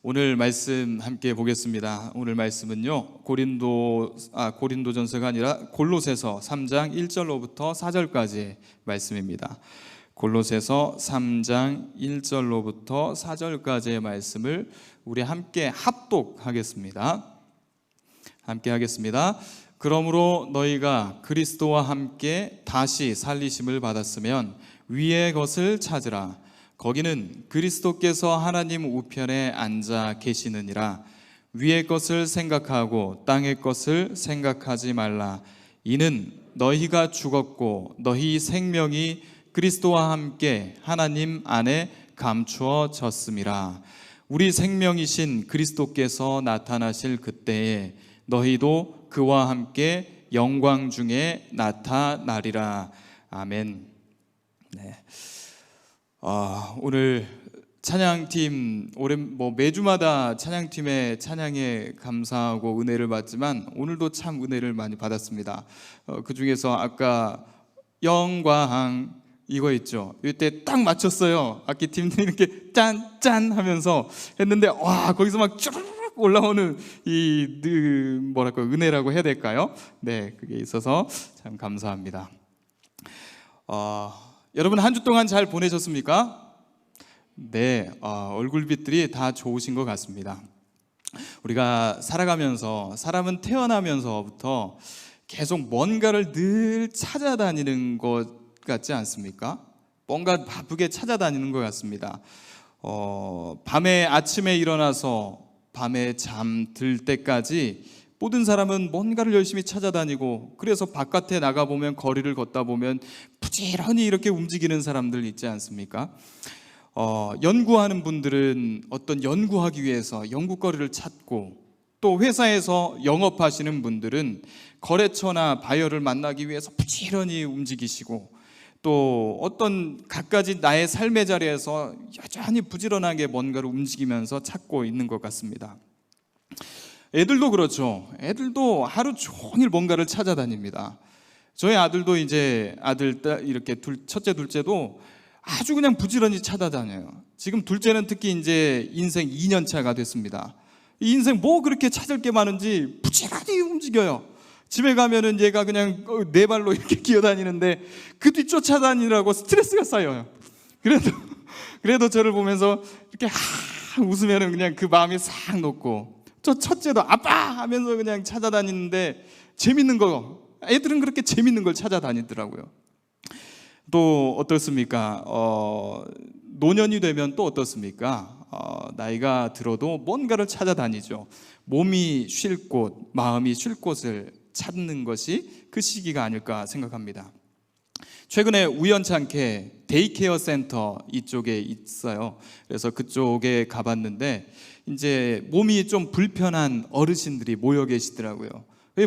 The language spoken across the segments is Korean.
오늘 말씀 함께 보겠습니다. 오늘 말씀은요, 고린도전서가 아니라 골로새서 3장 1절로부터 4절까지의 말씀입니다. 골로새서 3장 1절로부터 4절까지의 말씀을 우리 함께 합독하겠습니다. 함께 하겠습니다. 그러므로 너희가 그리스도와 함께 다시 살리심을 받았으면 위의 것을 찾으라. 거기는 그리스도께서 하나님 우편에 앉아 계시느니라. 위의 것을 생각하고 땅의 것을 생각하지 말라. 이는 너희가 죽었고 너희 생명이 그리스도와 함께 하나님 안에 감추어졌음이라. 우리 생명이신 그리스도께서 나타나실 그때에 너희도 그와 함께 영광 중에 나타나리라. 아멘. 네. 오늘 찬양팀 매주마다 찬양팀의 찬양에 감사하고 은혜를 받지만 오늘도 참 은혜를 많이 받았습니다. 그 중에서 아까 영광 이거 있죠. 이때 딱 맞췄어요. 악기팀들이 이렇게 짠짠 하면서 했는데 거기서 막 쭈르륵 올라오는 은혜라고 해야 될까요? 네, 그게 있어서 참 감사합니다. 여러분 한 주 동안 잘 보내셨습니까? 네, 얼굴빛들이 다 좋으신 것 같습니다. 우리가 살아가면서 사람은 태어나면서부터 계속 뭔가를 늘 찾아다니는 것 같지 않습니까? 뭔가 바쁘게 찾아다니는 것 같습니다. 아침에 일어나서 밤에 잠들 때까지 모든 사람은 뭔가를 열심히 찾아다니고, 그래서 바깥에 나가보면 거리를 걷다 보면 부지런히 이렇게 움직이는 사람들 있지 않습니까? 연구하는 분들은 어떤 연구하기 위해서 연구거리를 찾고, 또 회사에서 영업하시는 분들은 거래처나 바이어를 만나기 위해서 부지런히 움직이시고, 또 어떤 갖가지 나의 삶의 자리에서 여전히 부지런하게 뭔가를 움직이면서 찾고 있는 것 같습니다. 애들도 그렇죠. 애들도 하루 종일 뭔가를 찾아다닙니다. 저희 아들도 이제 이렇게 첫째, 둘째도 아주 그냥 부지런히 찾아다녀요. 지금 둘째는 특히 이제 인생 2년 차가 됐습니다. 이 인생 뭐 그렇게 찾을 게 많은지 부지런히 움직여요. 집에 가면은 얘가 그냥 네 발로 이렇게 기어다니는데 그 뒤 쫓아다니느라고 스트레스가 쌓여요. 그래도 저를 보면서 이렇게 웃으면은 그냥 그 마음이 싹 녹고, 저 첫째도 아빠 하면서 그냥 찾아다니는데 재밌는 거, 애들은 그렇게 재밌는 걸 찾아다니더라고요. 또 어떻습니까? 노년이 되면 또 어떻습니까? 나이가 들어도 뭔가를 찾아다니죠. 몸이 쉴 곳, 마음이 쉴 곳을 찾는 것이 그 시기가 아닐까 생각합니다. 최근에 우연찮게 데이케어 센터 이쪽에 있어요. 그래서 그쪽에 가봤는데 이제 몸이 좀 불편한 어르신들이 모여 계시더라고요.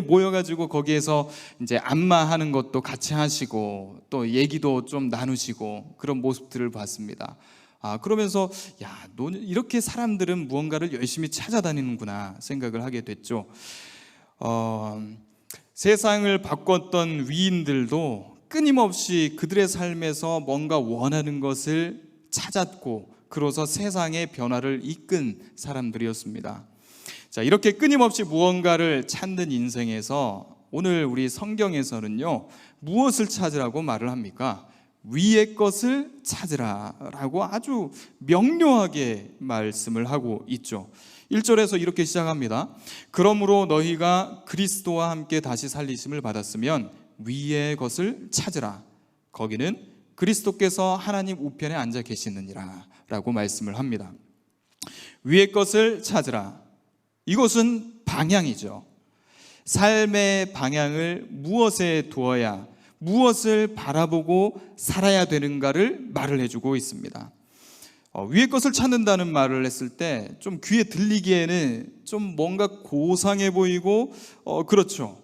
모여가지고 거기에서 이제 안마하는 것도 같이 하시고 또 얘기도 좀 나누시고 그런 모습들을 봤습니다. 그러면서 이렇게 사람들은 무언가를 열심히 찾아다니는구나 생각을 하게 됐죠. 세상을 바꿨던 위인들도 끊임없이 그들의 삶에서 뭔가 원하는 것을 찾았고, 그래서 세상의 변화를 이끈 사람들이었습니다. 자, 이렇게 끊임없이 무언가를 찾는 인생에서 오늘 우리 성경에서는요, 무엇을 찾으라고 말을 합니까? 위의 것을 찾으라라고 아주 명료하게 말씀을 하고 있죠. 1절에서 이렇게 시작합니다. 그러므로 너희가 그리스도와 함께 다시 살리심을 받았으면 위의 것을 찾으라. 거기는 그리스도께서 하나님 우편에 앉아 계시느니라 라고 말씀을 합니다. 위의 것을 찾으라. 이것은 방향이죠. 삶의 방향을 무엇에 두어야, 무엇을 바라보고 살아야 되는가를 말을 해주고 있습니다. 위의 것을 찾는다는 말을 했을 때 좀 귀에 들리기에는 좀 뭔가 고상해 보이고 그렇죠.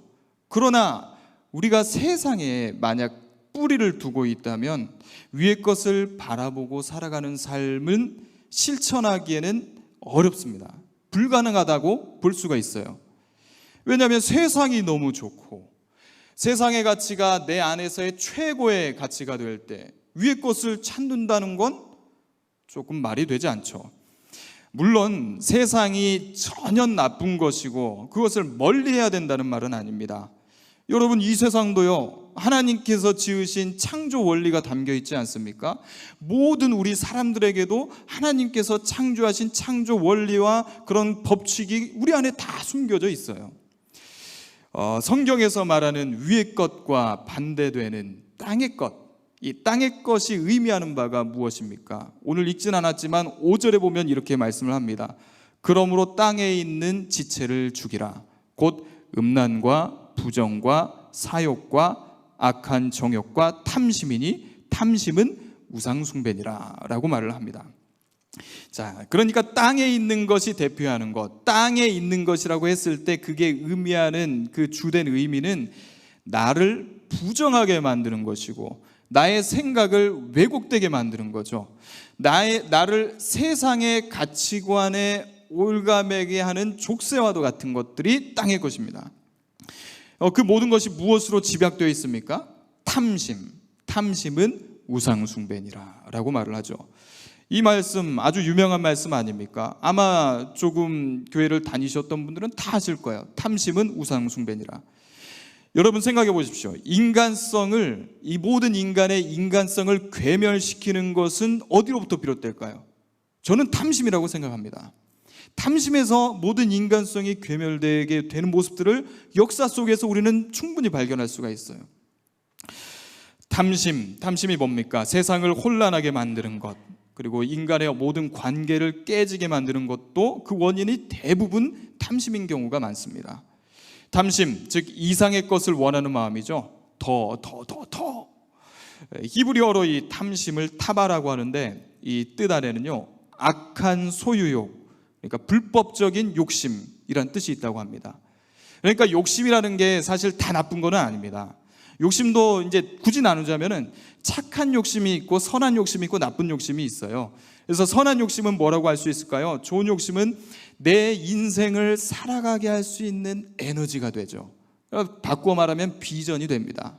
그러나 우리가 세상에 만약 뿌리를 두고 있다면 위의 것을 바라보고 살아가는 삶은 실천하기에는 어렵습니다. 불가능하다고 볼 수가 있어요. 왜냐하면 세상이 너무 좋고 세상의 가치가 내 안에서의 최고의 가치가 될 때 위의 것을 찾는다는 건 조금 말이 되지 않죠. 물론 세상이 전혀 나쁜 것이고 그것을 멀리해야 된다는 말은 아닙니다. 여러분, 이 세상도요, 하나님께서 지으신 창조 원리가 담겨 있지 않습니까? 모든 우리 사람들에게도 하나님께서 창조하신 창조 원리와 그런 법칙이 우리 안에 다 숨겨져 있어요. 성경에서 말하는 위의 것과 반대되는 땅의 것, 이 땅의 것이 의미하는 바가 무엇입니까? 오늘 읽진 않았지만 5절에 보면 이렇게 말씀을 합니다. 그러므로 땅에 있는 지체를 죽이라. 곧 음란과 부정과 사욕과 악한 정욕과 탐심이니 탐심은 우상숭배니라 라고 말을 합니다. 자, 그러니까 땅에 있는 것이 대표하는 것, 땅에 있는 것이라고 했을 때 그게 의미하는 그 주된 의미는 나를 부정하게 만드는 것이고 나의 생각을 왜곡되게 만드는 거죠. 나를 세상의 가치관에 올가매게 하는 족쇄와도 같은 것들이 땅의 것입니다. 그 모든 것이 무엇으로 집약되어 있습니까? 탐심. 탐심은 우상숭배니라 라고 말을 하죠. 이 말씀 아주 유명한 말씀 아닙니까? 아마 조금 교회를 다니셨던 분들은 다 아실 거예요. 탐심은 우상숭배니라. 여러분 생각해 보십시오. 인간성을, 이 모든 인간의 인간성을 괴멸시키는 것은 어디로부터 비롯될까요? 저는 탐심이라고 생각합니다. 탐심에서 모든 인간성이 괴멸되게 되는 모습들을 역사 속에서 우리는 충분히 발견할 수가 있어요. 탐심이 뭡니까? 세상을 혼란하게 만드는 것, 그리고 인간의 모든 관계를 깨지게 만드는 것도 그 원인이 대부분 탐심인 경우가 많습니다. 탐심, 즉 이상의 것을 원하는 마음이죠. 더. 히브리어로 이 탐심을 타바라고 하는데 이 뜻 안에는요, 악한 소유욕, 그러니까 불법적인 욕심이란 뜻이 있다고 합니다. 그러니까 욕심이라는 게 사실 다 나쁜 건 아닙니다. 욕심도 이제 굳이 나누자면은 착한 욕심이 있고 선한 욕심이 있고 나쁜 욕심이 있어요. 그래서 선한 욕심은 뭐라고 할 수 있을까요? 좋은 욕심은 내 인생을 살아가게 할 수 있는 에너지가 되죠. 바꾸어 말하면 비전이 됩니다.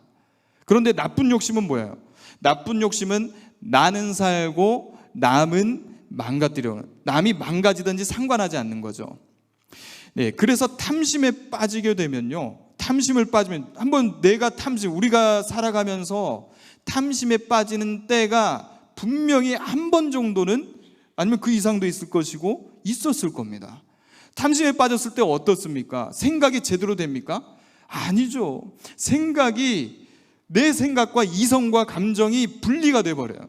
그런데 나쁜 욕심은 뭐예요? 나쁜 욕심은 나는 살고 남은 망가뜨려는, 남이 망가지든지 상관하지 않는 거죠. 네, 그래서 탐심에 빠지게 되면요, 탐심을 빠지면 한번 우리가 살아가면서 탐심에 빠지는 때가 분명히 한 번 정도는 아니면 그 이상도 있을 것이고 있었을 겁니다. 탐심에 빠졌을 때 어떻습니까? 생각이 제대로 됩니까? 아니죠. 내 생각과 이성과 감정이 분리가 돼버려요.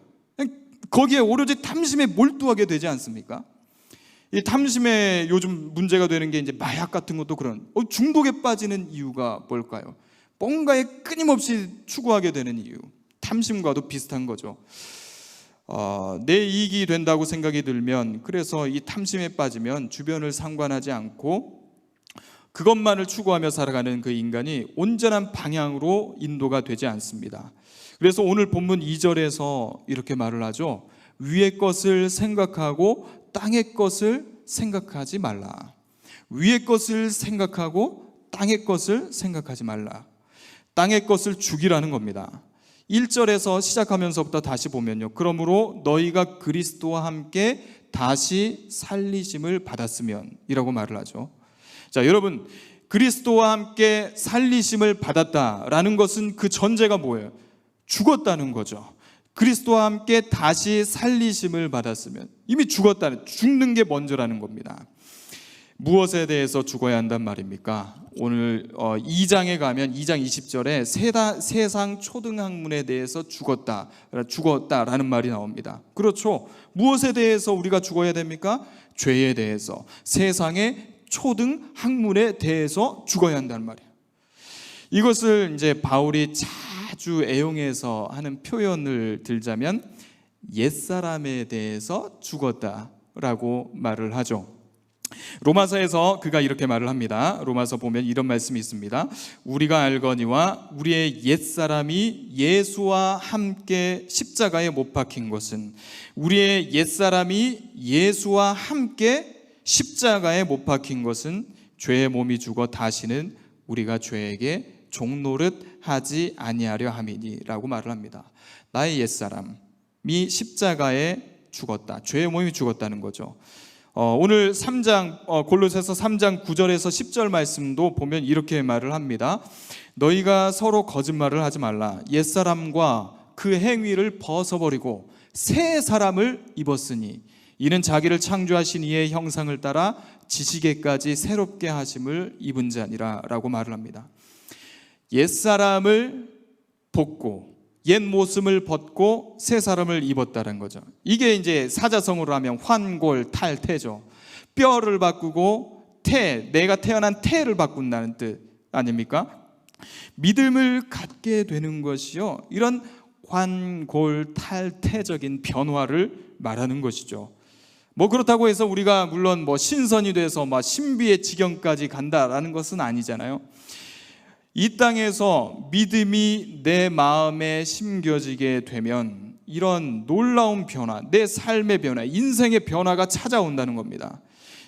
거기에 오로지 탐심에 몰두하게 되지 않습니까? 이 탐심에 요즘 문제가 되는 게 이제 마약 같은 것도 그런, 중독에 빠지는 이유가 뭘까요? 뭔가에 끊임없이 추구하게 되는 이유, 탐심과도 비슷한 거죠. 내 이익이 된다고 생각이 들면, 그래서 이 탐심에 빠지면 주변을 상관하지 않고 그것만을 추구하며 살아가는 그 인간이 온전한 방향으로 인도가 되지 않습니다. 그래서 오늘 본문 2절에서 이렇게 말을 하죠. 위의 것을 생각하고 땅의 것을 생각하지 말라. 위의 것을 생각하고 땅의 것을 생각하지 말라. 땅의 것을 죽이라는 겁니다. 1절에서 시작하면서부터 다시 보면요, 그러므로 너희가 그리스도와 함께 다시 살리심을 받았으면 이라고 말을 하죠. 자, 여러분, 그리스도와 함께 살리심을 받았다라는 것은 그 전제가 뭐예요? 죽었다는 거죠. 그리스도와 함께 다시 살리심을 받았으면, 이미 죽는 게 먼저라는 겁니다. 무엇에 대해서 죽어야 한단 말입니까? 오늘 2장에 가면 2장 20절에 세상 초등학문에 대해서 죽었다라는 말이 나옵니다. 그렇죠. 무엇에 대해서 우리가 죽어야 됩니까? 죄에 대해서, 세상의 초등학문에 대해서 죽어야 한다는 말이에요. 이것을 이제 바울이 자주 애용해서 하는 표현을 들자면 옛사람에 대해서 죽었다라고 말을 하죠. 로마서에서 그가 이렇게 말을 합니다. 로마서 보면 이런 말씀이 있습니다. 우리가 알거니와 우리의 옛사람이 예수와 함께 십자가에 못 박힌 것은, 우리의 옛사람이 예수와 함께 십자가에 못 박힌 것은 죄의 몸이 죽어 다시는 우리가 죄에게 종노릇 하지 아니하려 함이니라고 말을 합니다. 나의 옛사람이 십자가에 죽었다, 죄의 몸이 죽었다는 거죠. 오늘 3장 골로새서 3장 9절에서 10절 말씀도 보면 이렇게 말을 합니다. 너희가 서로 거짓말을 하지 말라. 옛사람과 그 행위를 벗어버리고 새 사람을 입었으니 이는 자기를 창조하신 이의 형상을 따라 지시게까지 새롭게 하심을 입은 자니라 라고 말을 합니다. 옛사람을 벗고 옛 모습을 벗고 새 사람을 입었다는 거죠. 이게 이제 사자성어로 하면 환골탈태죠. 뼈를 바꾸고 내가 태어난 태를 바꾼다는 뜻 아닙니까? 믿음을 갖게 되는 것이요, 이런 환골탈태적인 변화를 말하는 것이죠. 그렇다고 해서 우리가 물론 신선이 돼서 신비의 지경까지 간다라는 것은 아니잖아요. 이 땅에서 믿음이 내 마음에 심겨지게 되면 이런 놀라운 변화, 내 삶의 변화, 인생의 변화가 찾아온다는 겁니다.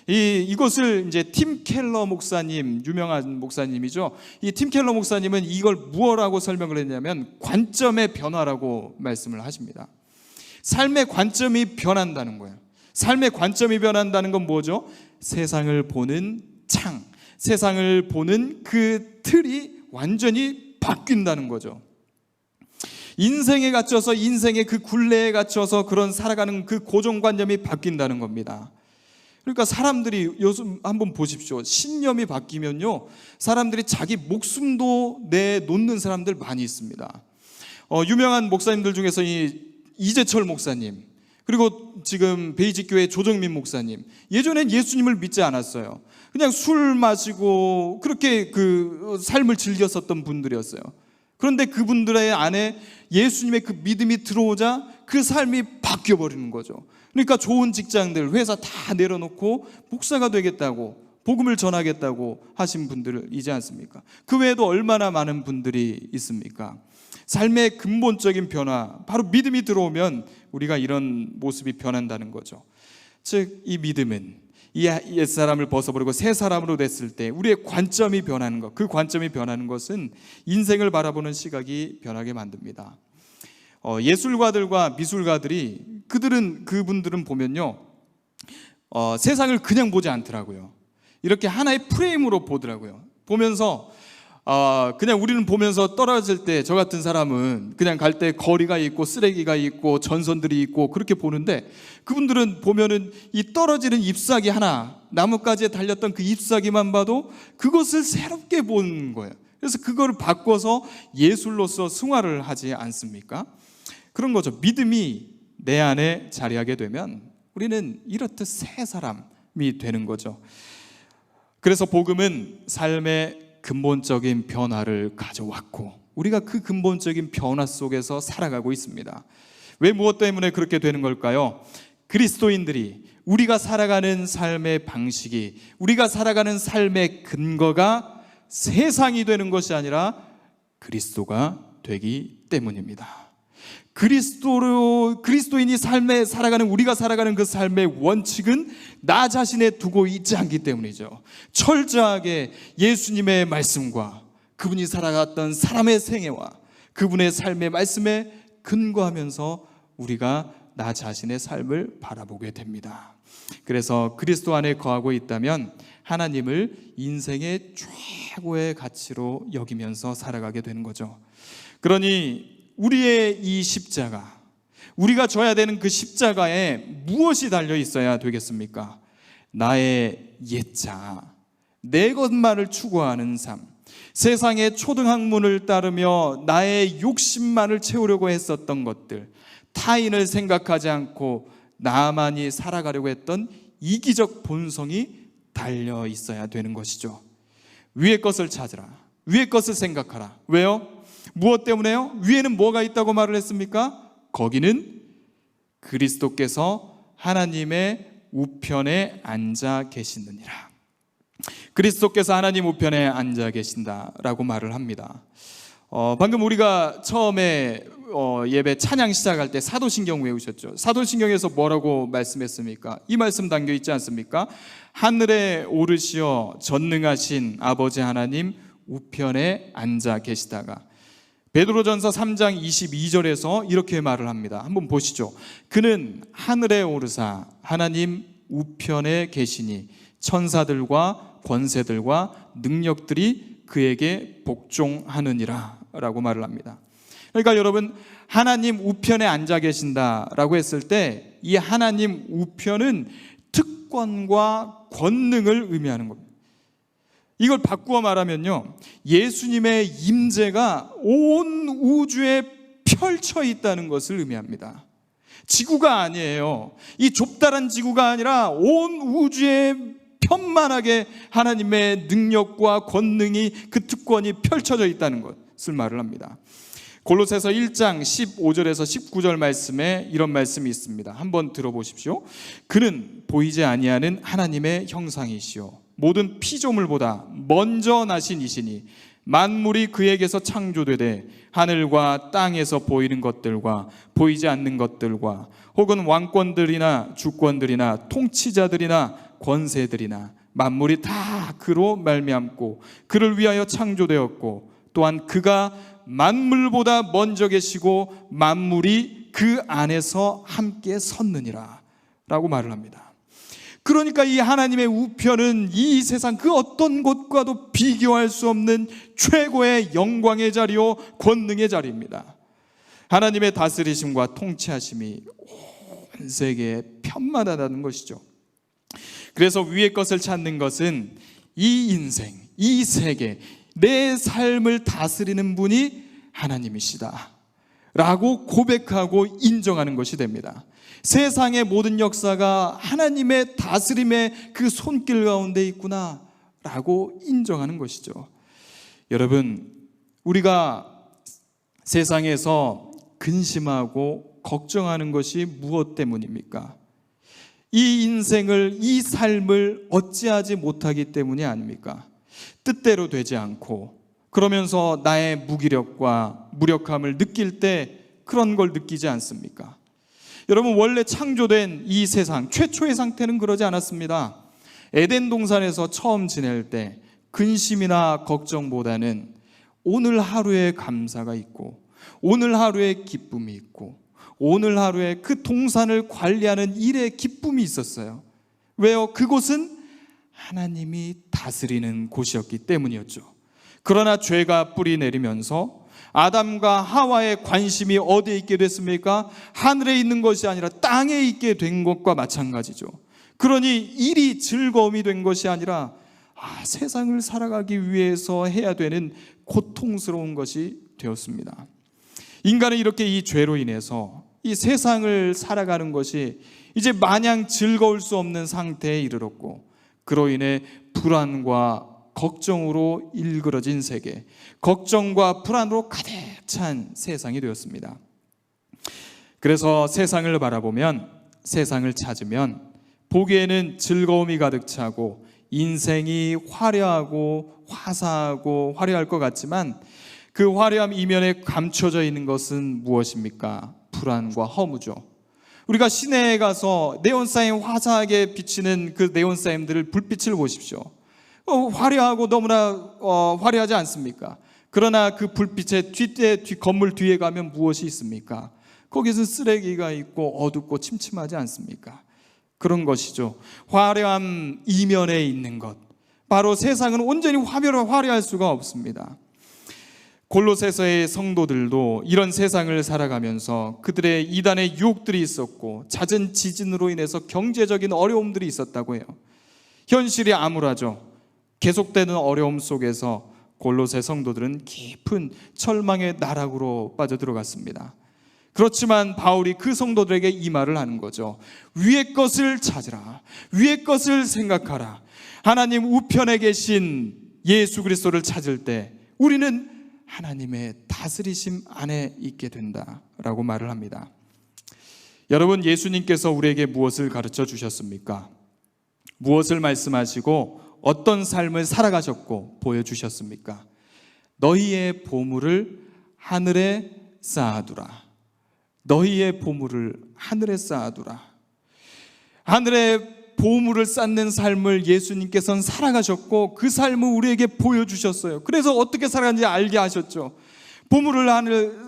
이것을 이제 팀 켈러 목사님, 유명한 목사님이죠. 이 팀 켈러 목사님은 이걸 무엇라고 설명을 했냐면 관점의 변화라고 말씀을 하십니다. 삶의 관점이 변한다는 거예요. 삶의 관점이 변한다는 건 뭐죠? 세상을 보는 창, 세상을 보는 그 틀이 완전히 바뀐다는 거죠. 인생에 갇혀서, 인생의 그 굴레에 갇혀서 그런 살아가는 그 고정관념이 바뀐다는 겁니다. 그러니까 사람들이 요즘 한번 보십시오. 신념이 바뀌면요, 사람들이 자기 목숨도 내놓는 사람들 많이 있습니다. 유명한 목사님들 중에서 이재철 목사님, 그리고 지금 베이직교회 조정민 목사님, 예전엔 예수님을 믿지 않았어요. 그냥 술 마시고 그렇게 그 삶을 즐겼었던 분들이었어요. 그런데 그분들의 안에 예수님의 그 믿음이 들어오자 그 삶이 바뀌어버리는 거죠. 그러니까 좋은 직장들, 회사 다 내려놓고 목사가 되겠다고, 복음을 전하겠다고 하신 분들이지 않습니까? 그 외에도 얼마나 많은 분들이 있습니까? 삶의 근본적인 변화, 바로 믿음이 들어오면 우리가 이런 모습이 변한다는 거죠. 즉, 이 믿음은 이 옛사람을 벗어버리고 새 사람으로 됐을 때 우리의 관점이 변하는 것, 그 관점이 변하는 것은 인생을 바라보는 시각이 변하게 만듭니다. 예술가들과 미술가들이 그분들은 보면요, 세상을 그냥 보지 않더라고요. 이렇게 하나의 프레임으로 보더라고요. 보면서 그냥 우리는 보면서 떨어질 때 저 같은 사람은 그냥 갈 때 거리가 있고 쓰레기가 있고 전선들이 있고 그렇게 보는데, 그분들은 보면은 이 떨어지는 잎사귀 하나, 나뭇가지에 달렸던 그 잎사귀만 봐도 그것을 새롭게 보는 거예요. 그래서 그거를 바꿔서 예술로서 승화를 하지 않습니까? 그런 거죠. 믿음이 내 안에 자리하게 되면 우리는 이렇듯 새 사람이 되는 거죠. 그래서 복음은 삶의 근본적인 변화를 가져왔고 우리가 그 근본적인 변화 속에서 살아가고 있습니다. 왜, 무엇 때문에 그렇게 되는 걸까요? 그리스도인들이, 우리가 살아가는 삶의 방식이, 우리가 살아가는 삶의 근거가 세상이 되는 것이 아니라 그리스도가 되기 때문입니다. 그리스도인이 삶에 살아가는, 우리가 살아가는 그 삶의 원칙은 나 자신에 두고 있지 않기 때문이죠. 철저하게 예수님의 말씀과 그분이 살아갔던 사람의 생애와 그분의 삶의 말씀에 근거하면서 우리가 나 자신의 삶을 바라보게 됩니다. 그래서 그리스도 안에 거하고 있다면 하나님을 인생의 최고의 가치로 여기면서 살아가게 되는 거죠. 그러니 우리의 이 십자가, 우리가 져야 되는 그 십자가에 무엇이 달려 있어야 되겠습니까? 나의 옛자, 내 것만을 추구하는 삶, 세상의 초등학문을 따르며 나의 욕심만을 채우려고 했었던 것들, 타인을 생각하지 않고 나만이 살아가려고 했던 이기적 본성이 달려 있어야 되는 것이죠. 위의 것을 찾으라, 위의 것을 생각하라. 왜요? 무엇 때문에요? 위에는 뭐가 있다고 말을 했습니까? 거기는 그리스도께서 하나님의 우편에 앉아 계시느니라. 그리스도께서 하나님 우편에 앉아 계신다라고 말을 합니다. 방금 우리가 처음에 예배 찬양 시작할 때 사도신경 외우셨죠? 사도신경에서 뭐라고 말씀했습니까? 이 말씀 담겨 있지 않습니까? 하늘에 오르시어 전능하신 아버지 하나님 우편에 앉아 계시다가, 베드로전서 3장 22절에서 이렇게 말을 합니다. 한번 보시죠. 그는 하늘에 오르사 하나님 우편에 계시니 천사들과 권세들과 능력들이 그에게 복종하느니라 라고 말을 합니다. 그러니까 여러분, 하나님 우편에 앉아 계신다라고 했을 때 이 하나님 우편은 특권과 권능을 의미하는 겁니다. 이걸 바꾸어 말하면요, 예수님의 임재가 온 우주에 펼쳐 있다는 것을 의미합니다. 지구가 아니에요. 이 좁다란 지구가 아니라 온 우주에 편만하게 하나님의 능력과 권능이, 그 특권이 펼쳐져 있다는 것을 말을 합니다. 골로새서 1장 15절에서 19절 말씀에 이런 말씀이 있습니다. 한번 들어보십시오. 그는 보이지 아니하는 하나님의 형상이시요 모든 피조물보다 먼저 나신 이시니 만물이 그에게서 창조되되 하늘과 땅에서 보이는 것들과 보이지 않는 것들과 혹은 왕권들이나 주권들이나 통치자들이나 권세들이나 만물이 다 그로 말미암고 그를 위하여 창조되었고 또한 그가 만물보다 먼저 계시고 만물이 그 안에서 함께 섰느니라 라고 말을 합니다. 그러니까 이 하나님의 우편은 이 세상 그 어떤 곳과도 비교할 수 없는 최고의 영광의 자리요 권능의 자리입니다. 하나님의 다스리심과 통치하심이 온 세계에 편만하다는 것이죠. 그래서 위의 것을 찾는 것은 이 인생, 이 세계, 내 삶을 다스리는 분이 하나님이시다 라고 고백하고 인정하는 것이 됩니다. 세상의 모든 역사가 하나님의 다스림의 그 손길 가운데 있구나 라고 인정하는 것이죠. 여러분, 우리가 세상에서 근심하고 걱정하는 것이 무엇 때문입니까? 이 인생을, 이 삶을 어찌하지 못하기 때문이 아닙니까? 뜻대로 되지 않고 그러면서 나의 무기력과 무력함을 느낄 때 그런 걸 느끼지 않습니까? 여러분, 원래 창조된 이 세상 최초의 상태는 그러지 않았습니다. 에덴 동산에서 처음 지낼 때 근심이나 걱정보다는 오늘 하루의 감사가 있고 오늘 하루의 기쁨이 있고 오늘 하루에 그 동산을 관리하는 일의 기쁨이 있었어요. 왜요? 그곳은 하나님이 다스리는 곳이었기 때문이었죠. 그러나 죄가 뿌리 내리면서 아담과 하와의 관심이 어디에 있게 됐습니까? 하늘에 있는 것이 아니라 땅에 있게 된 것과 마찬가지죠. 그러니 일이 즐거움이 된 것이 아니라 세상을 살아가기 위해서 해야 되는 고통스러운 것이 되었습니다. 인간은 이렇게 이 죄로 인해서 이 세상을 살아가는 것이 이제 마냥 즐거울 수 없는 상태에 이르렀고 그로 인해 불안과 걱정으로 일그러진 세계, 걱정과 불안으로 가득 찬 세상이 되었습니다. 그래서 세상을 바라보면, 세상을 찾으면 보기에는 즐거움이 가득 차고 인생이 화려하고 화사하고 화려할 것 같지만 그 화려함 이면에 감춰져 있는 것은 무엇입니까? 불안과 허무죠. 우리가 시내에 가서 네온사인 화사하게 비치는 그 네온사인들을 불빛을 보십시오. 화려하고 너무나 화려하지 않습니까? 그러나 그 불빛의 건물 뒤에 가면 무엇이 있습니까? 거기서 쓰레기가 있고 어둡고 침침하지 않습니까? 그런 것이죠. 화려함 이면에 있는 것, 바로 세상은 온전히 화려할 수가 없습니다. 골로새서의 성도들도 이런 세상을 살아가면서 그들의 이단의 유혹들이 있었고 잦은 지진으로 인해서 경제적인 어려움들이 있었다고 해요. 현실이 암울하죠. 계속되는 어려움 속에서 골로새 성도들은 깊은 철망의 나락으로 빠져들어갔습니다. 그렇지만 바울이 그 성도들에게 이 말을 하는 거죠. 위의 것을 찾으라. 위의 것을 생각하라. 하나님 우편에 계신 예수 그리스도를 찾을 때 우리는 하나님의 다스리심 안에 있게 된다라고 말을 합니다. 여러분, 예수님께서 우리에게 무엇을 가르쳐 주셨습니까? 무엇을 말씀하시고 어떤 삶을 살아가셨고 보여주셨습니까? 너희의 보물을 하늘에 쌓아두라. 너희의 보물을 하늘에 쌓아두라. 하늘에 보물을 쌓는 삶을 예수님께서는 살아가셨고 그 삶을 우리에게 보여주셨어요. 그래서 어떻게 살아가는지 알게 하셨죠. 보물을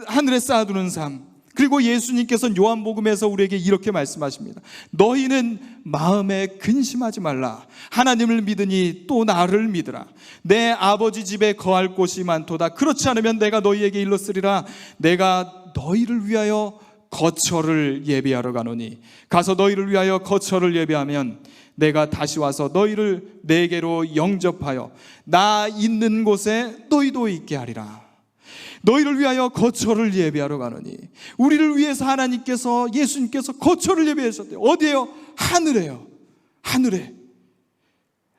하늘에 쌓아두는 삶, 그리고 예수님께서는 요한복음에서 우리에게 이렇게 말씀하십니다. 너희는 마음에 근심하지 말라. 하나님을 믿으니 또 나를 믿으라. 내 아버지 집에 거할 곳이 많도다. 그렇지 않으면 내가 너희에게 일렀으리라. 내가 너희를 위하여 거처를 예비하러 가노니 가서 너희를 위하여 거처를 예비하면 내가 다시 와서 너희를 내게로 영접하여 나 있는 곳에 너희도 있게 하리라. 너희를 위하여 거처를 예비하러 가노니, 우리를 위해서 하나님께서, 예수님께서 거처를 예비하셨대요. 어디에요? 하늘에요. 하늘에.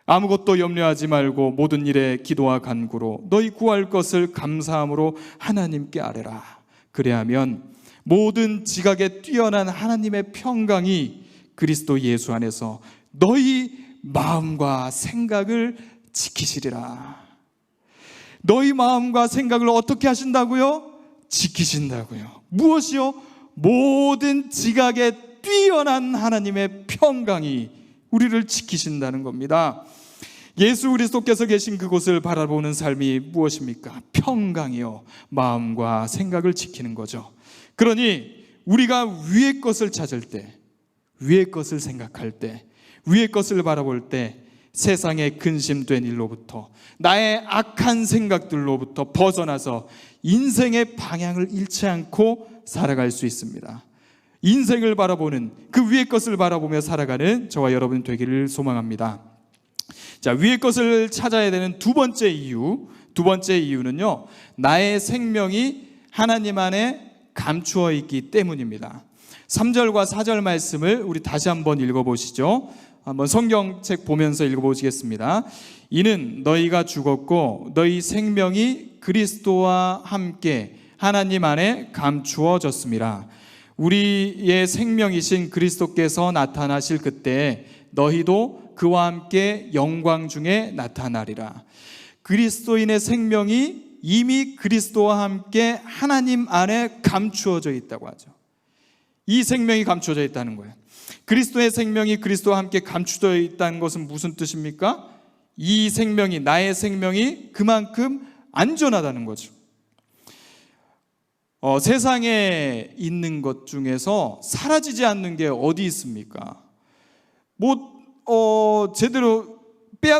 아무것도 염려하지 말고 모든 일에 기도와 간구로 너희 구할 것을 감사함으로 하나님께 아뢰라. 그래야면 모든 지각에 뛰어난 하나님의 평강이 그리스도 예수 안에서 너희 마음과 생각을 지키시리라. 너희 마음과 생각을 어떻게 하신다고요? 지키신다고요. 무엇이요? 모든 지각에 뛰어난 하나님의 평강이 우리를 지키신다는 겁니다. 예수 그리스도께서 계신 그곳을 바라보는 삶이 무엇입니까? 평강이요, 마음과 생각을 지키는 거죠. 그러니 우리가 위의 것을 찾을 때, 위의 것을 생각할 때, 위의 것을 바라볼 때 세상의 근심된 일로부터, 나의 악한 생각들로부터 벗어나서 인생의 방향을 잃지 않고 살아갈 수 있습니다. 인생을 바라보는, 그 위의 것을 바라보며 살아가는 저와 여러분 되기를 소망합니다. 자, 위의 것을 찾아야 되는 두 번째 이유는요, 나의 생명이 하나님 안에 감추어 있기 때문입니다. 3절과 4절 말씀을 우리 다시 한번 읽어보시죠. 한번 성경책 보면서 읽어보시겠습니다. 이는 너희가 죽었고 너희 생명이 그리스도와 함께 하나님 안에 감추어졌음이라. 우리의 생명이신 그리스도께서 나타나실 그때 너희도 그와 함께 영광 중에 나타나리라. 그리스도인의 생명이 이미 그리스도와 함께 하나님 안에 감추어져 있다고 하죠. 이 생명이 감추어져 있다는 거예요. 그리스도의 생명이 그리스도와 함께 감추어져 있다는 것은 무슨 뜻입니까? 이 생명이, 나의 생명이 그만큼 안전하다는 거죠. 세상에 있는 것 중에서 사라지지 않는 게 어디 있습니까? 제대로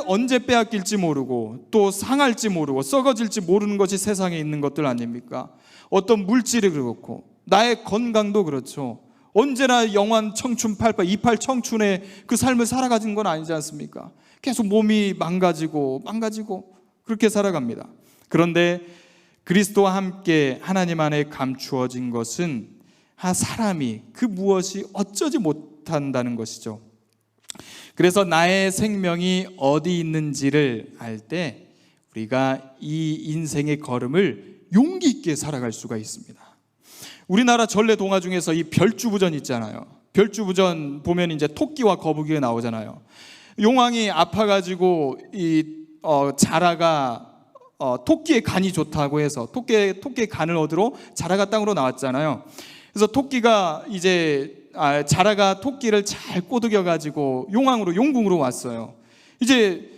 언제 빼앗길지 모르고 또 상할지 모르고 썩어질지 모르는 것이 세상에 있는 것들 아닙니까? 어떤 물질이 그렇고 나의 건강도 그렇죠. 언제나 영원 청춘 28 청춘의 그 삶을 살아가는 건 아니지 않습니까? 계속 몸이 망가지고 그렇게 살아갑니다. 그런데 그리스도와 함께 하나님 안에 감추어진 것은 사람이 그 무엇이 어쩌지 못한다는 것이죠. 그래서 나의 생명이 어디 있는지를 알 때 우리가 이 인생의 걸음을 용기 있게 살아갈 수가 있습니다. 우리나라 전래 동화 중에서 이 별주부전 있잖아요. 별주부전 보면 이제 토끼와 거북이가 나오잖아요. 용왕이 아파가지고 자라가 토끼의 간이 좋다고 해서 토끼의 간을 얻으러 자라가 땅으로 나왔잖아요. 그래서 토끼가 이제 자라가 토끼를 잘 꼬드겨가지고 용궁으로 왔어요. 이제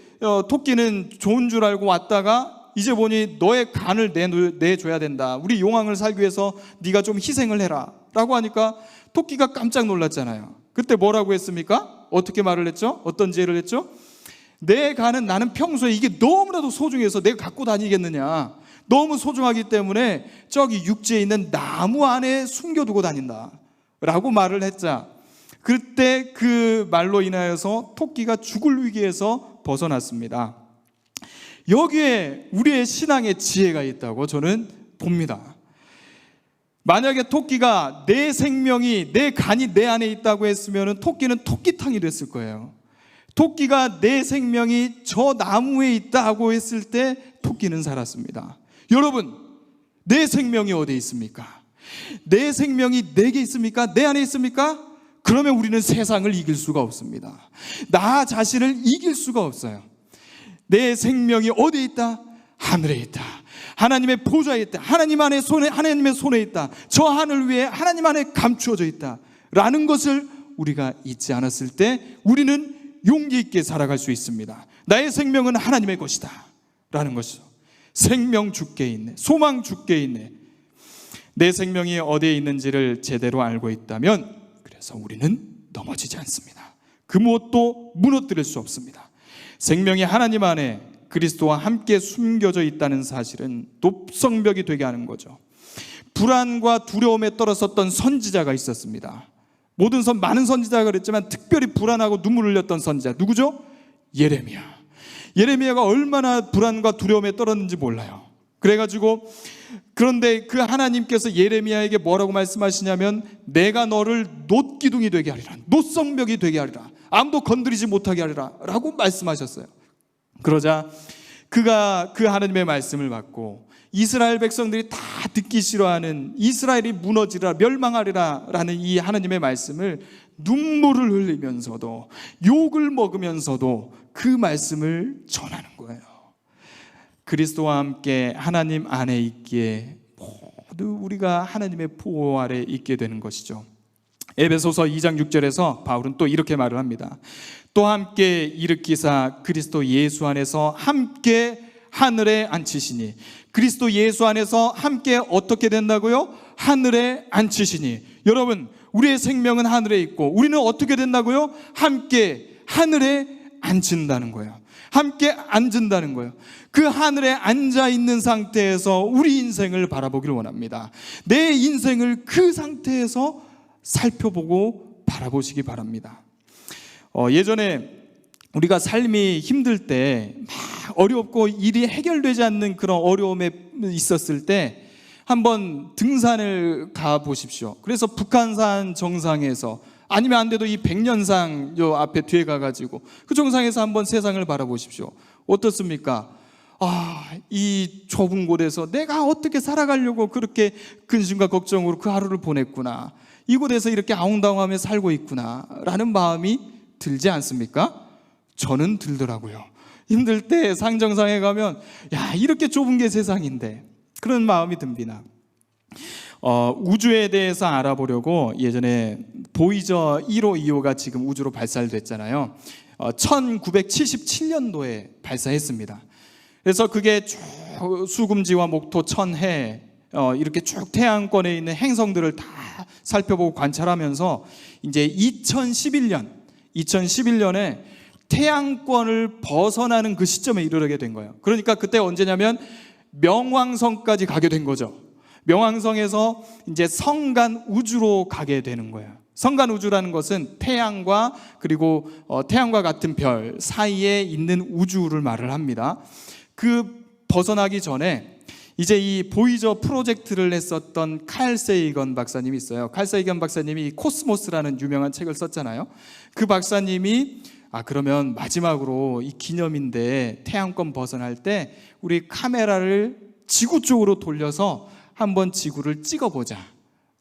토끼는 좋은 줄 알고 왔다가 이제 보니 너의 간을 내줘야 된다. 우리 용왕을 살기 위해서 네가 좀 희생을 해라 라고 하니까 토끼가 깜짝 놀랐잖아요. 그때 뭐라고 했습니까? 어떻게 말을 했죠? 어떤 지혜를 했죠? 내 간은 나는 평소에 이게 너무나도 소중해서 내가 갖고 다니겠느냐. 너무 소중하기 때문에 저기 육지에 있는 나무 안에 숨겨두고 다닌다 라고 말을 했자, 그때 그 말로 인하여서 토끼가 죽을 위기에서 벗어났습니다. 여기에 우리의 신앙의 지혜가 있다고 저는 봅니다. 만약에 토끼가 내 생명이, 내 간이 내 안에 있다고 했으면 토끼는 토끼탕이 됐을 거예요. 토끼가 내 생명이 저 나무에 있다고 했을 때 토끼는 살았습니다. 여러분, 내 생명이 어디에 있습니까? 내 생명이 내게 있습니까? 내 안에 있습니까? 그러면 우리는 세상을 이길 수가 없습니다. 나 자신을 이길 수가 없어요. 내 생명이 어디에 있다? 하늘에 있다. 하나님의 보좌에 있다. 하나님의 손에 있다. 저 하늘 위에 하나님 안에 감추어져 있다 라는 것을 우리가 잊지 않았을 때 우리는 용기 있게 살아갈 수 있습니다. 나의 생명은 하나님의 것이다 라는 것이죠. 생명 주께 있네, 소망 주께 있네. 내 생명이 어디에 있는지를 제대로 알고 있다면 그래서 우리는 넘어지지 않습니다. 그 무엇도 무너뜨릴 수 없습니다. 생명이 하나님 안에 그리스도와 함께 숨겨져 있다는 사실은 높성벽이 되게 하는 거죠. 불안과 두려움에 떨었었던 선지자가 있었습니다. 많은 선지자가 그랬지만 특별히 불안하고 눈물을 흘렸던 선지자 누구죠? 예레미야. 예레미야가 얼마나 불안과 두려움에 떨었는지 몰라요. 그래가지고 그런데 그 하나님께서 예레미야에게 뭐라고 말씀하시냐면 내가 너를 놋기둥이 되게 하리라, 놋성벽이 되게 하리라, 아무도 건드리지 못하게 하리라 라고 말씀하셨어요. 그러자 그가 그 하나님의 말씀을 받고 이스라엘 백성들이 다 듣기 싫어하는 이스라엘이 무너지라 멸망하리라 라는 이 하나님의 말씀을 눈물을 흘리면서도 욕을 먹으면서도 그 말씀을 전하는 거예요. 그리스도와 함께 하나님 안에 있기에 모두 우리가 하나님의 보호 아래 있게 되는 것이죠. 에베소서 2장 6절에서 바울은 또 이렇게 말을 합니다. 또 함께 일으키사 그리스도 예수 안에서 함께 하늘에 앉히시니. 그리스도 예수 안에서 함께 어떻게 된다고요? 하늘에 앉히시니. 여러분, 우리의 생명은 하늘에 있고 우리는 어떻게 된다고요? 함께 하늘에 앉힌다는 거예요. 함께 앉은다는 거예요. 그 하늘에 앉아 있는 상태에서 우리 인생을 바라보기를 원합니다. 내 인생을 그 상태에서 살펴보고 바라보시기 바랍니다. 예전에 우리가 삶이 힘들 때 막 어렵고 일이 해결되지 않는 그런 어려움에 있었을 때 한번 등산을 가 보십시오. 그래서 북한산 정상에서 아니면 안 돼도 이 백년상 요 앞에 뒤에 가가지고 그 정상에서 한번 세상을 바라보십시오. 어떻습니까? 이 좁은 곳에서 내가 어떻게 살아가려고 그렇게 근심과 걱정으로 그 하루를 보냈구나. 이곳에서 이렇게 아웅다웅하며 살고 있구나 라는 마음이 들지 않습니까? 저는 들더라고요. 힘들 때 상정상에 가면 이렇게 좁은 게 세상인데 그런 마음이 듭니다. 우주에 대해서 알아보려고 예전에 보이저 1호, 2호가 지금 우주로 발사됐잖아요. 1977년도에 발사했습니다. 그래서 그게 쭉 수금지와 목토, 천해 이렇게 쭉 태양권에 있는 행성들을 다 살펴보고 관찰하면서 이제 2011년에 태양권을 벗어나는 그 시점에 이르게 된 거예요. 그러니까 그때 언제냐면 명왕성까지 가게 된 거죠. 명왕성에서 이제 성간 우주로 가게 되는 거예요. 성간 우주라는 것은 태양과 그리고 태양과 같은 별 사이에 있는 우주를 말을 합니다. 그 벗어나기 전에 이제 이 보이저 프로젝트를 했었던 칼 세이건 박사님이 있어요. 칼 세이건 박사님이 이 코스모스라는 유명한 책을 썼잖아요. 그 박사님이 그러면 마지막으로 이 기념인데 태양권 벗어날 때 우리 카메라를 지구 쪽으로 돌려서 한번 지구를 찍어보자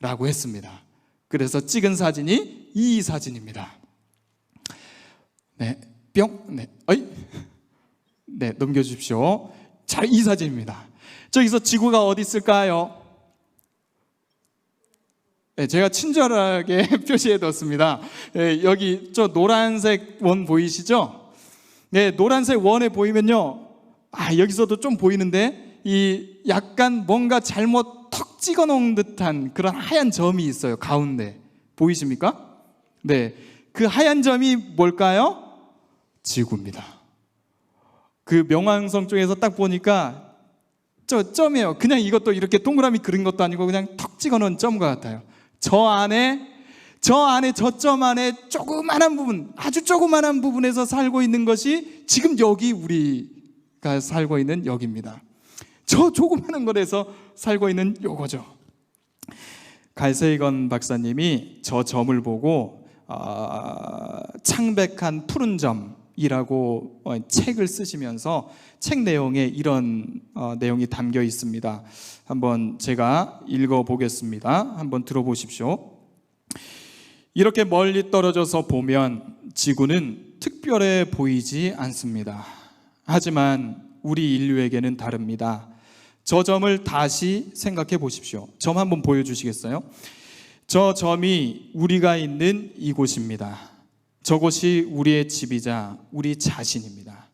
라고 했습니다. 그래서 찍은 사진이 이 사진입니다. 네, 뿅, 네, 네, 넘겨주십시오. 자, 이 사진입니다. 저기서 지구가 어디 있을까요? 네, 제가 친절하게 표시해 뒀습니다. 네, 여기 저 노란색 원 보이시죠? 네, 노란색 원에 보이면요, 여기서도 좀 보이는데 이 약간 뭔가 잘못 턱 찍어 놓은 듯한 그런 하얀 점이 있어요. 가운데 보이십니까? 네, 그 하얀 점이 뭘까요? 지구입니다. 그 명왕성 쪽에서 딱 보니까 저 점이에요. 그냥 이것도 이렇게 동그라미 그린 것도 아니고 그냥 턱 찍어 놓은 점과 같아요. 저 안에 저 점 안에 조그만한 부분, 아주 조그만한 부분에서 살고 있는 것이 지금 여기 우리가 살고 있는 여기입니다. 저 조그만한 곳에서 살고 있는 요거죠. 갈세이건 박사님이 저 점을 보고 창백한 푸른 점이라고 책을 쓰시면서 책 내용에 이런 내용이 담겨 있습니다. 한번 제가 읽어보겠습니다. 한번 들어보십시오. 이렇게 멀리 떨어져서 보면 지구는 특별해 보이지 않습니다. 하지만 우리 인류에게는 다릅니다. 저 점을 다시 생각해 보십시오. 점 한번 보여주시겠어요? 저 점이 우리가 있는 이곳입니다. 저곳이 우리의 집이자 우리 자신입니다.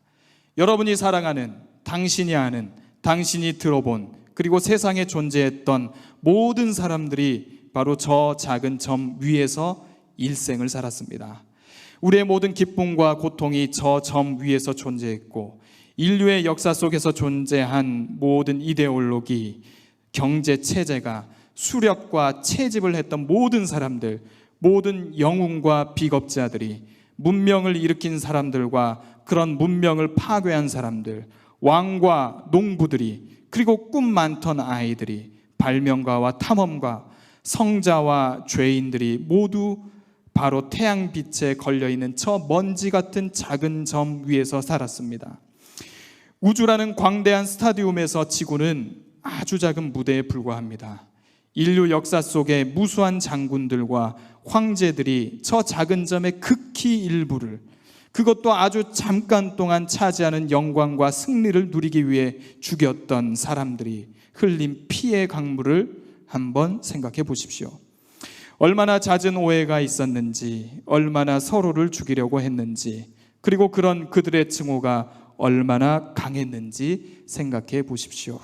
여러분이 사랑하는, 당신이 아는, 당신이 들어본 그리고 세상에 존재했던 모든 사람들이 바로 저 작은 점 위에서 일생을 살았습니다. 우리의 모든 기쁨과 고통이 저 점 위에서 존재했고, 인류의 역사 속에서 존재한 모든 이데올로기, 경제 체제가 수렵과 채집을 했던 모든 사람들, 모든 영웅과 비겁자들이, 문명을 일으킨 사람들과 그런 문명을 파괴한 사람들, 왕과 농부들이, 그리고 꿈 많던 아이들이, 발명가와 탐험가, 성자와 죄인들이 모두 바로 태양빛에 걸려있는 저 먼지 같은 작은 점 위에서 살았습니다. 우주라는 광대한 스타디움에서 지구는 아주 작은 무대에 불과합니다. 인류 역사 속에 무수한 장군들과 황제들이 저 작은 점의 극히 일부를, 그것도 아주 잠깐 동안 차지하는 영광과 승리를 누리기 위해 죽였던 사람들이 흘린 피의 강물을 한번 생각해 보십시오. 얼마나 잦은 오해가 있었는지, 얼마나 서로를 죽이려고 했는지, 그리고 그런 그들의 증오가 얼마나 강했는지 생각해 보십시오.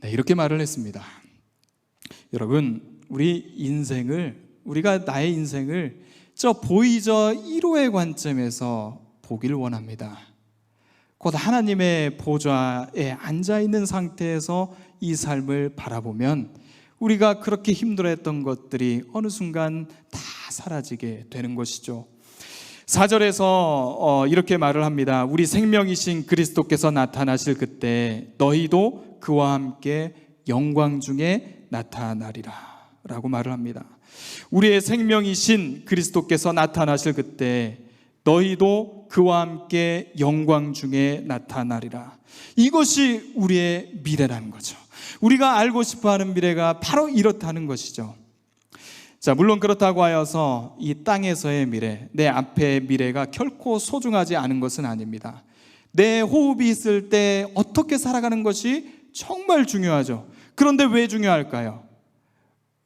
네, 이렇게 말을 했습니다. 여러분, 우리가 나의 인생을 저 보이저 1호의 관점에서 보길 원합니다. 곧 하나님의 보좌에 앉아있는 상태에서 이 삶을 바라보면 우리가 그렇게 힘들어했던 것들이 어느 순간 다 사라지게 되는 것이죠. 4절에서 이렇게 말을 합니다. 우리 생명이신 그리스도께서 나타나실 그때 너희도 그와 함께 영광 중에 나타나리라 라고 말을 합니다. 우리의 생명이신 그리스도께서 나타나실 그때 너희도 그와 함께 영광 중에 나타나리라. 이것이 우리의 미래라는 거죠. 우리가 알고 싶어하는 미래가 바로 이렇다는 것이죠. 자, 물론 그렇다고 하여서 이 땅에서의 미래, 내 앞의 미래가 결코 소중하지 않은 것은 아닙니다. 내 호흡이 있을 때 어떻게 살아가는 것이 정말 중요하죠. 그런데 왜 중요할까요?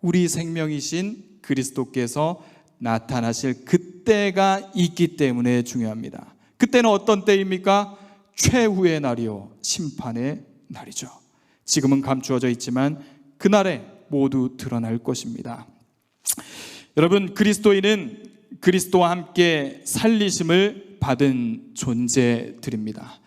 우리 생명이신 그리스도께서 나타나실 그때가 있기 때문에 중요합니다. 그때는 어떤 때입니까? 최후의 날이요, 심판의 날이죠. 지금은 감추어져 있지만 그날에 모두 드러날 것입니다. 여러분, 그리스도인은 그리스도와 함께 살리심을 받은 존재들입니다.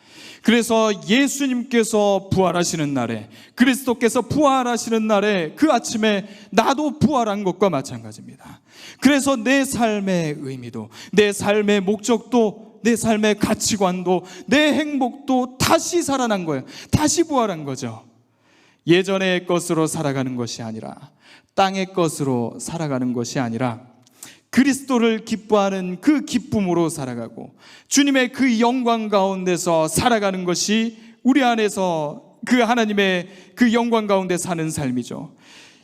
그래서 예수님께서 부활하시는 날에, 그리스도께서 부활하시는 날에 그 아침에 나도 부활한 것과 마찬가지입니다. 그래서 내 삶의 의미도, 내 삶의 목적도, 내 삶의 가치관도, 내 행복도 다시 살아난 거예요. 다시 부활한 거죠. 예전의 것으로 살아가는 것이 아니라, 땅의 것으로 살아가는 것이 아니라 그리스도를 기뻐하는 그 기쁨으로 살아가고 주님의 그 영광 가운데서 살아가는 것이 우리 안에서 그 하나님의 그 영광 가운데 사는 삶이죠.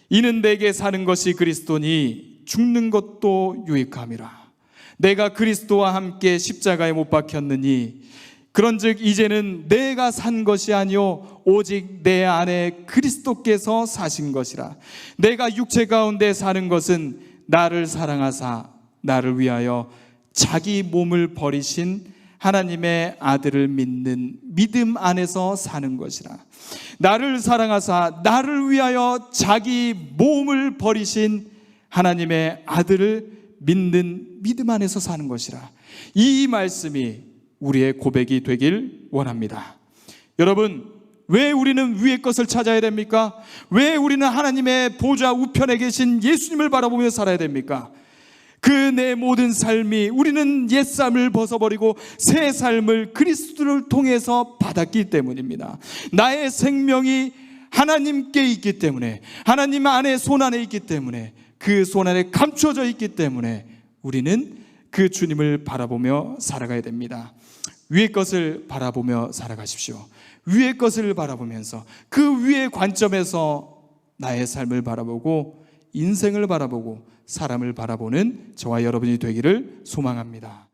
이는 내게 사는 것이 그리스도니 죽는 것도 유익함이라. 내가 그리스도와 함께 십자가에 못 박혔느니 그런즉 이제는 내가 산 것이 아니요 오직 내 안에 그리스도께서 사신 것이라. 내가 육체 가운데 사는 것은 나를 사랑하사 나를 위하여 자기 몸을 버리신 하나님의 아들을 믿는 믿음 안에서 사는 것이라. 나를 사랑하사 나를 위하여 자기 몸을 버리신 하나님의 아들을 믿는 믿음 안에서 사는 것이라. 이 말씀이 우리의 고백이 되길 원합니다. 여러분, 왜 우리는 위의 것을 찾아야 됩니까? 왜 우리는 하나님의 보좌 우편에 계신 예수님을 바라보며 살아야 됩니까? 그 내 모든 삶이, 우리는 옛삶을 벗어버리고 새 삶을 그리스도를 통해서 받았기 때문입니다. 나의 생명이 하나님께 있기 때문에, 하나님 안에 손 안에 있기 때문에, 그 손 안에 감춰져 있기 때문에 우리는 그 주님을 바라보며 살아가야 됩니다. 위의 것을 바라보며 살아가십시오. 위의 것을 바라보면서 그 위의 관점에서 나의 삶을 바라보고 인생을 바라보고 사람을 바라보는 저와 여러분이 되기를 소망합니다.